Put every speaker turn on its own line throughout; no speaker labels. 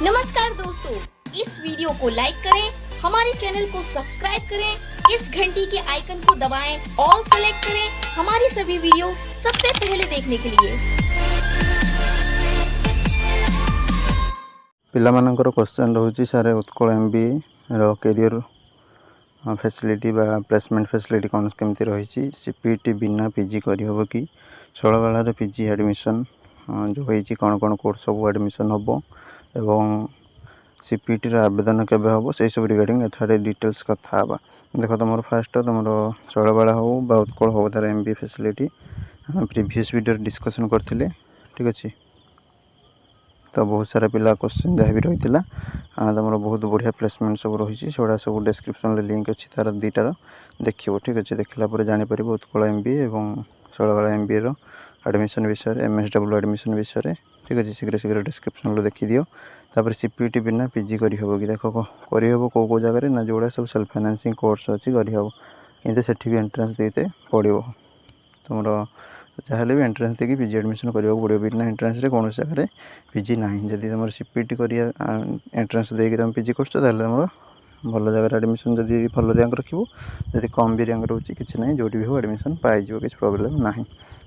नमस्कार दोस्तों, इस वीडियो को लाइक करें, हमारे चैनल को सब्सक्राइब करें, इस घंटी के आइकन को दबाएं, ऑल सेलेक्ट करें हमारी सभी वीडियो सबसे पहले देखने के लिए।
पिलामानंकर क्वेश्चन रोची सारे उत्कल एमबीए रो कैरियर फैसिलिटी बा प्लेसमेंट फैसिलिटी कौन केमती रही सीपीटी बिना पीजी करहब कि शैलबाला पीजी एडमिशन जो होती कौन कौन कोर्स सब एडमिशन हम एवं सीपीटी आवेदन केबे हम से सब रिगार्डिंग एथारे डिटेल्स कथा देख तुम फास्ट तुम शैलबाला हो उत्कल हो तार MBA facility previous video discussion करते ठीक अच्छे। तो बहुत सारा पिला क्वेश्चन जहाँ भी रही तुम बहुत बढ़िया प्लेसमेंट सब रही सब डिस्क्रिप्शन लिंक अच्छी तार दुईटार देखिए ठीक अच्छे देखला जापर उत्कल एमबीए और शैलबाला एमबीए एडमिशन विषय एमएसडब्ल्यू एडमिशन विषय ठीक अच्छे शीघ्र शीघ्र डिस्क्रिप्शन देखीदियो। तापर सीपीटी बिना पीजी करहब कि देख करहब कौ जगह ना जोड़ा सब सेल्फ फाइनेंसिंग कोर्स अच्छी करहब कि से भी एंट्रेंस देते पड़ो तुम जहाँ भी एंट्रेंस देखिए पीजी एडमिशन करने पड़ो बिना एंट्रेंस कौन जगह पीजी ना जदि तुम सीपीटी कर एंट्रेंस देकी तुम पीजी कर तुम भल जगह एडमिशन जदि भल रैंक रखियो जदि कम भी रैंक रोचे कि ना जो भी हो एडमिशन पाइज किसी प्रोब्लेम ना।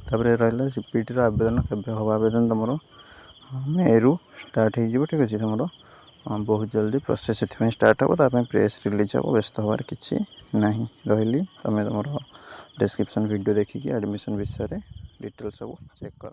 तापर रहा सीपीटी आवेदन केबे हम आवेदन तुम मे रु स्टार्ट हो ठीक अच्छे तुम बहुत जल्दी प्रोसेस से स्टार्ट हो प्रेस रिलीज हम व्यस्त हबार कि ना रही तुम तुम डिस्क्रिप्शन वीडियो देखिए एडमिशन विषय डिटेल्स सब चेक कर।